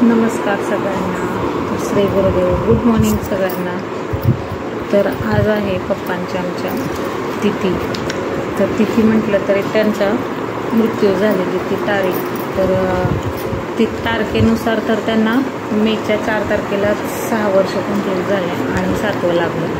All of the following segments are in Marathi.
नमस्कार सगळ्यांना, श्री गुरुदेव. गुड मॉर्निंग सगळ्यांना. तर आज आहे पप्पांची आमच्या तिथी. तर तिथी म्हटलं तरी त्यांचा मृत्यू झालेली ती तारीख. तर ती तारखेनुसार तर त्यांना मेच्या 4 तारखेला 6 वर्ष कंप्लीट झाले आणि 7वं लागलं.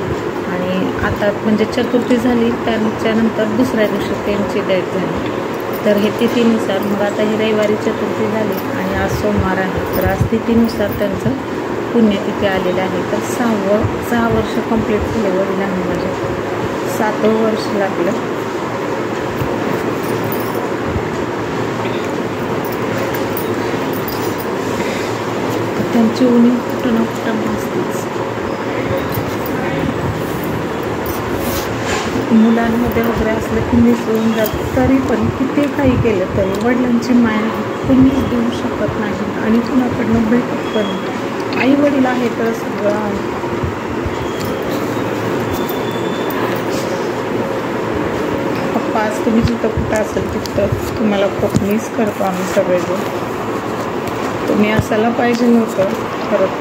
आणि आता म्हणजे चतुर्थी झाली, त्याच्यानंतर दुसऱ्या दिवशी त्यांची डेथ झाली. तर हे तिथीनुसार मग आता ही रविवारी चतुर्थी झाली आणि आज सोमवार आहे. तर आज तिथीनुसार त्यांचं पुण्यतिथी आलेली आहे. तर 6 वर्ष कंप्लीट झाले वडिलांना. म्हणजे 7वं वर्ष लागलं. त्यांची उणीव कुठं ना कुठं असतेच. मुलांमध्ये वगैरे असलं की मिसळून जातं. तरी पण किती काही केलं तरी वडिलांची माया कुणीच देऊ शकत नाही आणि कुणाकडनं भेटत पण नाही. आई वडील आहे तर सगळं आहे. पप्पा आज तुम्ही जिथं कुठं असेल तिथं तुम्हाला खूप मिस करतो आम्ही सगळेजण. तुम्ही असायला पाहिजे नव्हतं खरं.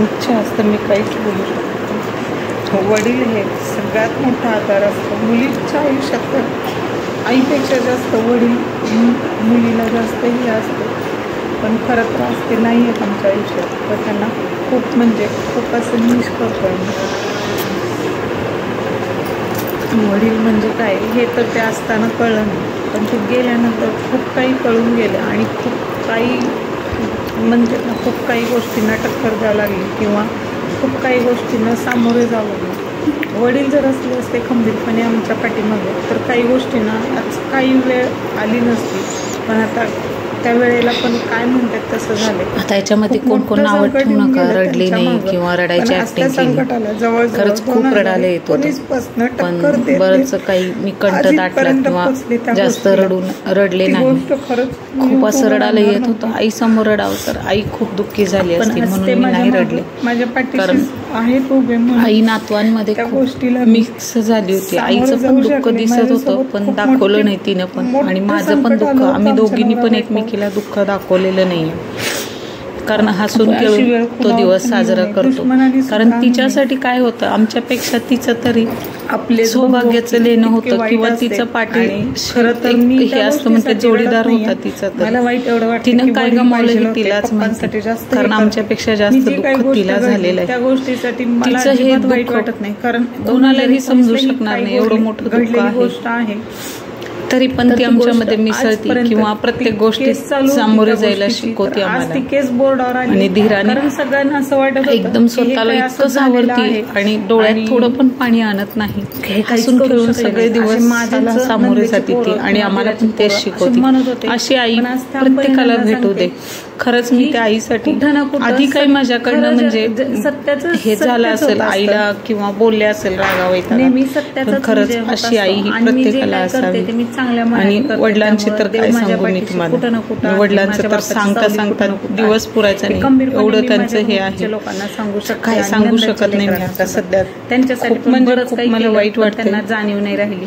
इच्छा असतं मी काहीच बोलू शकतो. वडील हे सगळ्यात मोठा आधार असतो मुलीच्या आयुष्यात. तर आईपेक्षा जास्त वडील मुलीला जास्त हे असते. पण खरं त्रास ते नाही आहेत आमच्या आयुष्यात. तर त्यांना खूप म्हणजे खूप असं मिस करतो आम्ही. वडील म्हणजे काय हे तर ते असताना कळलं नाही, पण ते गेल्यानंतर खूप काही कळून गेलं आणि खूप काही म्हणजे खूप काही गोष्टींना टक्कर द्यावं लागली किंवा खूप काही गोष्टींना सामोरे जावं लागलं. वडील जर असले असते खंबीरपणे आमच्या पाठीमागे तर काही गोष्टींना आज काही वेळ आली नसती. पण आता त्या वेळेला पण काय म्हणतात तसं झालं. आता याच्यामध्ये कोण कोण नाव ठेवू नका. रडली नाही किंवा रडायची ऍक्टिंग केली. खरंच खूप रडायला येत होतं. पण बरंच काही मी कंठ दाटला किंवा जास्त रडले नाही. खूप असं रडायला येत होतं. आई समोर रडावं तर आई खूप दुःखी झाली असती म्हणून मी नाही रडले. कारण आई नातवांमध्ये खूप मिक्स झाली होती. आईचं पण दुःख दिसत होतं पण दाखवलं नाही तिनं पण. आणि माझं पण दुःख, आम्ही दोघींनी पण एकमेकीला दुःख दाखवलेलं नाही. कारण हसून खेळून तो दिवस साजरा करतो. कारण तिच्यासाठी काय होतं, आमच्यापेक्षा तिचं तरी आपले सौभाग्याचं लेणं होतं किंवा तिचं पाठी खरं तर हे असतं म्हणते जोडीदार होता तिचा. तर तिनं काय गमावलं तिलाच माहिती. कारण आमच्यापेक्षा जास्त दुःख तिला झालेलं आहे. तिचं हे दुःख वाटत नाही कारण कोणालाही समजू शकणार नाही एवढं मोठं दुःख आहे. तरी पण ती आमच्यामध्ये मिसळती किंवा प्रत्येक गोष्टी सामोरे जायला शिकवते आम्हाला. आणि धीराने सगळ्यांना असं वाटत एकदम स्वतःला इतकं सावरती आणि डोळ्यात थोडं पण पाणी आणत नाही. हसून खेळून सगळे दिवस माझ्याला सामोरे जाते ती आणि आम्हाला पण तेच शिकवते. अशी आई प्रत्येकाला भेटू दे. खरंच मी त्या आईसाठी आधी काही माझ्याकडनं म्हणजे हे झालं असेल आईला किंवा बोलले असेल रागावैताना, पण खरंच अशी आई ही प्रत्येकाला असावी. आणि वडिलांची तर काय सांगू मी तुम्हाला. वडिलांचं तर सांगता सांगता दिवस पुरायचा नाही एवढं त्यांचं हे आहे. काय सांगू शकत नाही मी आता सध्या. त्यांच्यासाठी म्हणजे खूप मला वाईट वाटतं. त्यांना जाणीव नाही राहिली.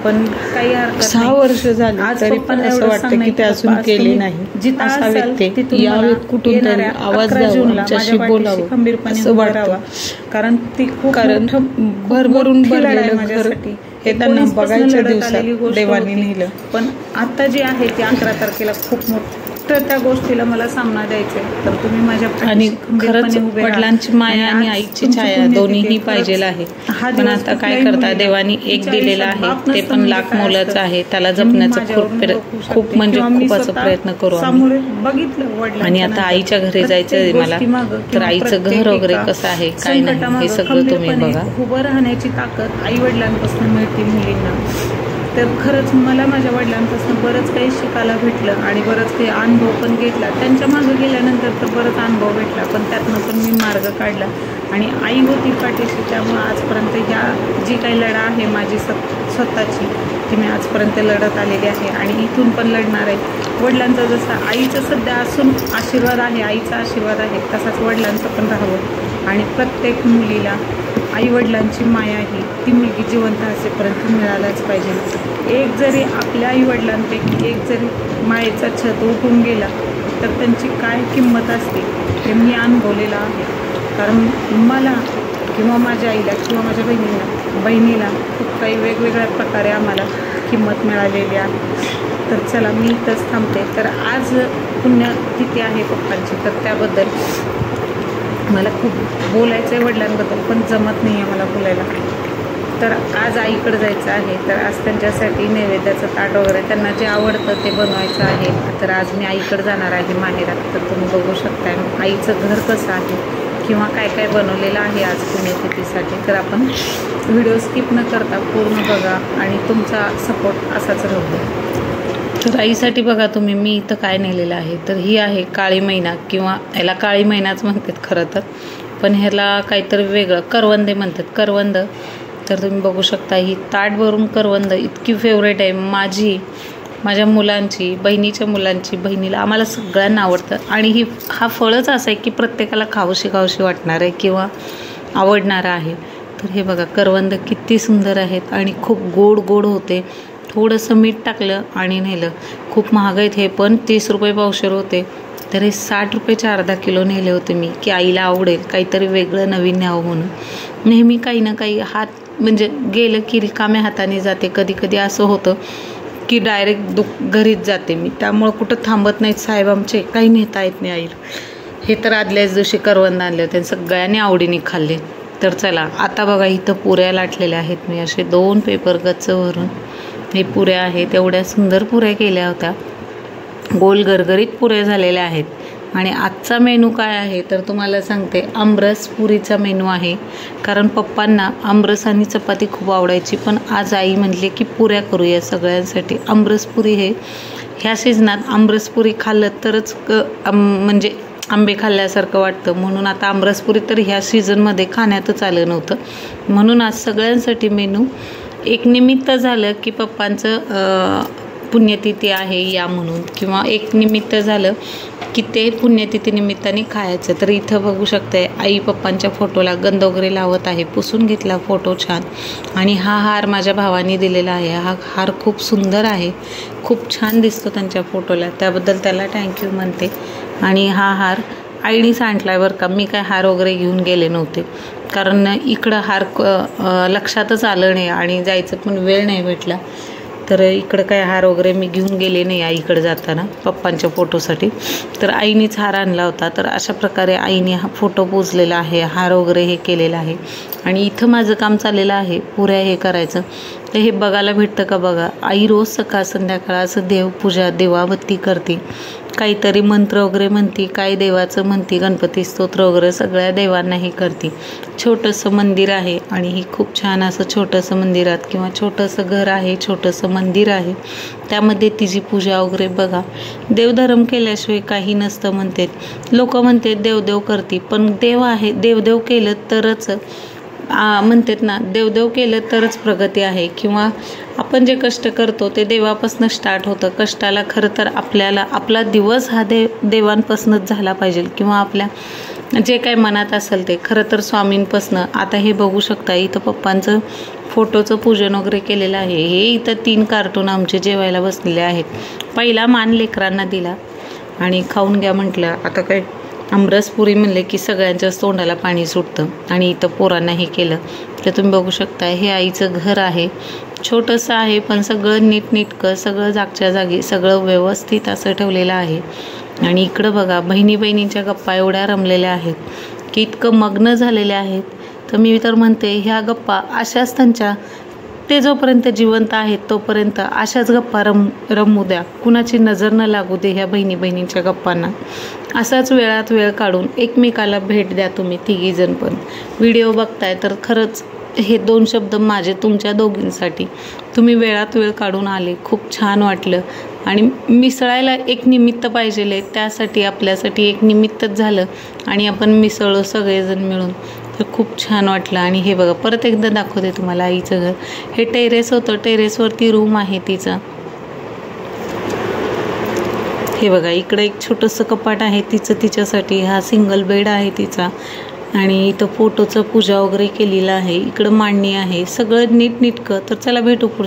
पण काही 6 वर्ष झाली तरी पण असं वाटतं की ते अजून केले नाही. असावेत ते यावेत कुठून तरी आवाज द्यावा, आमच्याशी बोलावं खंबीरपणे असं वाटावं. कारण ती कारण भरभरून भरलेलं माझ्यासाठी हे त्यांना बघायच्या दिवसात देवाने नेलं. पण आता जी आहे ती 11 तारखेला खूप मोठं त्या गोष्टीला मला सामना द्यायचा आहे. तर तुम्ही माझ्या आणि खरंच वडिलांची माया आणि आईची छाया दोन्हीही पाहिजे आहे. पण आता काय करता, देवानी एक दिलेला आहे ते पण लाख मोलाचं आहे. त्याला जपण्याचा खूप म्हणजे खूप असा प्रयत्न करू आम्ही. बघितलं आणि आता आईच्या घरी जायचं आहे मला. तर आईचं घर वगैरे कसं आहे काय नाही हे सगळं तुम्ही बघा. उभं राहण्याची ताकद आई वडिलांपासून मिळते मुलींना. तर खरंच मला माझ्या वडिलांपासून बरंच काही शिकायला भेटलं आणि बरंच काही अनुभव पण घेतला. त्यांच्या मागं गेल्यानंतर तर बरंच अनुभव भेटला, पण त्यातनं पण मी मार्ग काढला आणि आई होती पाठीशी. त्यामुळं आजपर्यंत ह्या जी काही लढा आहे माझी स्वतःची ती मी आजपर्यंत लढत आलेली आहे आणि इथून पण लढणार आहे. वडिलांचा जसा आईचं सध्या असून आशीर्वाद आहे, आईचा आशीर्वाद आहे, तसाच वडिलांचं पण राहावं. आणि प्रत्येक मुलीला आईवडिलांची माया ही ती मुलगी जिवंत असेपर्यंत मिळायलाच पाहिजे. एक जरी आपल्या आईवडिलांपैकी एक जरी मायेचा छत उठून गेला तर त्यांची काय किंमत असते हे मी अनुभवलेलं आहे. कारण मला किंवा माझ्या आईला किंवा माझ्या बहिणीला खूप काही वेगवेगळ्या प्रकारे आम्हाला किंमत मिळालेली आहे. तर चला मी इथंच थांबते. तर आज पुण्यतिथी आहे पप्पांची, तर त्याबद्दल मला खूप बोलायचं आहे वडिलांबद्दल, पण जमत नाही आहे मला बोलायला. तर आज आईकडे जायचं आहे. तर आज त्यांच्यासाठी नैवेद्याचं ताट वगैरे त्यांना जे आवडतं ते बनवायचं आहे. तर आज मी आईकडे जाणार आहे माहेरात. तर तुम्ही बघू शकताय आईचं घर कसं आहे किंवा काय काय बनवलेलं आहे आज पुण्यतिथीसाठी. तर आपण व्हिडिओ स्किप न करता पूर्ण बघा आणि तुमचा सपोर्ट असाच राहू द्या. तर आईसाठी बघा तुम्ही मी इथं काय नेलेलं आहे. तर ही आहे काळी मैना, किंवा याला काळी मैनाच म्हणतात खरं तर, पण ह्याला काहीतरी वेगळं करवंदे म्हणतात, करवंद. तर तुम्ही बघू शकता ही ताट भरून करवंद इतकी फेवरेट आहे माझ्या मुलांची, बहिणीच्या मुलांची. बहिणीला आम्हाला सगळ्यांना आवडतं. आणि हा फळच असं आहे की प्रत्येकाला खावशी वाटणार आहे किंवा आवडणारं आहे. तर हे बघा करवंद किती सुंदर आहेत आणि खूप गोड होते. थोडंसं मीठ टाकलं आणि नेलं. खूप महाग आहेत हे, पण 30 रुपये पावशेर होते. तर हे 60 रुपयाचे अर्धा किलो नेले होते मी, की आईला आवडेल काहीतरी वेगळं नवीन न्यावं म्हणून. नेहमी काही ना काही हात म्हणजे गेलं की रिकाम्या हाताने जाते. कधी असं होतं की डायरेक्ट घरीच जाते मी, त्यामुळं कुठं थांबत नाहीत साहेब आमचे, काही नेता येत नाही आईला. हे तर आदल्याच दिवशी करवंद आणले होते, सगळ्यांनी आवडीने खाल्ले. तर चला आता बघा इथं पुऱ्या लाटलेल्या आहेत मी, असे 2 पेपर गच्च भरून हे पुऱ्या आहेत. एवढ्या सुंदर पुऱ्या केल्या होत्या, गोल गरगरीत पुऱ्या झालेल्या आहेत. आणि आजचा मेनू काय आहे तर तुम्हाला सांगते, आमरस पुरीचा मेनू आहे. कारण पप्पांना आमरस आणि चपाती खूप आवडायची, पण आज आई म्हटली की पुऱ्या करूया सगळ्यांसाठी. आमरस पुरी हे ह्या सीजनात आमरस पुरी खाल्लं तरच म्हणजे आंबे खाल्ल्यासारखं वाटतं. म्हणून आता आमरसपुरी तर ह्या सीझनमध्ये खाण्यातच आलं नव्हतं, म्हणून आज सगळ्यांसाठी मेनू. एक निमित्त झालं की पप्पांचं पुण्यतिथी आहे या म्हणून, किंवा एक निमित्त झालं की ते पुण्यतिथी निमित्ताने खायचं. तर इथं बघू शकते आई पप्पांच्या फोटोला गंध वगैरे लावत आहे, पुसून घेतला फोटो छान. आणि हा हार माझ्या भावाने दिलेला आहे. हा हार खूप सुंदर आहे, खूप छान दिसतो त्यांच्या फोटोला, त्याबद्दल त्याला थँक्यू म्हणते. आणि हा हार आईनेच आणलाय बरं का, मी काय हार वगैरे घेऊन गेले नव्हते, कारण इकडं हार लक्षातच आलं नाही आणि जायचं पण वेळ नाही भेटला. तर इकडं काय हार वगैरे मी घेऊन गेले नाही आईकडे जाताना पप्पांच्या फोटोसाठी. तर आईनेच हार आणला होता. तर अशा प्रकारे आईने हा फोटो पोचलेला आहे, हार वगैरे हे केलेलं आहे. आणि इथं माझं काम चाललेलं आहे पुऱ्या हे करायचं. तर हे बघायला भेटतं का बघा, आई रोज सकाळ संध्याकाळ असं देवपूजा देवाबत्ती करते, काहीतरी मंत्र वगैरे म्हणते, काय देवाचं म्हणते, गणपती स्तोत्र वगैरे सगळ्या देवांना हे करते. छोटंसं मंदिर आहे आणि ही खूप छान असं छोटंसं मंदिरात किंवा छोटंसं घर आहे, छोटंसं मंदिर आहे, त्यामध्ये तिची पूजा वगैरे बघा. देवधर्म केल्याशिवाय काही नसतं म्हणतात लोक, म्हणतात देवदेव करते, पण देव आहे, देवदेव केलं तरच म्हणतात ना, देवदेव केलं तरच प्रगती आहे. किंवा आपण जे कष्ट करतो ते देवापासून स्टार्ट होतं. कष्टाला खरं तर आपला दिवस हा देवांपासूनच झाला पाहिजे, किंवा आपल्या जे काही मनात असेल ते खरं तर स्वामींपासनं. आता हे बघू शकता इथं पप्पांचं फोटोचं पूजन वगैरे केलेलं आहे. हे इथं 3 कार्टून आमचे जेवायला बसलेले आहेत. पहिला मान लेकरांना दिला आणि खाऊन घ्या म्हटलं. आता काय आमरसपुरी म्हणले की सगळ्यांच्याच तोंडाला पाणी सुटतं, आणि इथं पोरांना हे केलं. तर तुम्ही बघू शकता हे आईचं घर आहे, छोटंसं आहे पण सगळं नीटनेटकं, सगळं जागच्या जागी, सगळं व्यवस्थित असं ठेवलेलं आहे. आणि इकडं बघा बहिणींच्या गप्पा एवढ्या रमलेल्या आहेत की इतकं मग्न झालेल्या आहेत. तर मी तर म्हणते ह्या गप्पा अशाच त्यांच्या, ते जोपर्यंत जिवंत आहेत तोपर्यंत अशाच गप्पा रमू द्या, कुणाची नजर न लागू दे ह्या बहिणींच्या गप्पांना. असाच वेळात वेळ काढून एकमेकाला भेट द्या तुम्ही तिघीजण पण. व्हिडिओ बघताय तर खरंच हे 2 शब्द माझे तुमच्या दोघींसाठी. तुम्ही वेळात वेळ काढून आले, खूप छान वाटलं. आणि मिसळायला एक निमित्त पाहिजे, त्यासाठी आपल्यासाठी एक निमित्तच झालं आणि आपण मिसळलो सगळेजण मिळून. तर खूप छान वाटलं. आणि हे बघा परत एकदा दाखवते तुम्हाला आईचं घर. हे टेरेस होतं, टेरेसवरती रूम आहे तिचं. हे बघा इकडे एक छोटंसं कपाट आहे तिचं, तिच्यासाठी. हा सिंगल बेड आहे तिचा. आणि इथं फोटोचं पूजा वगैरे केलेलं आहे. इकडं मांडणी आहे. सगळं नीटनेटकं. तर चला भेटू पुढचं.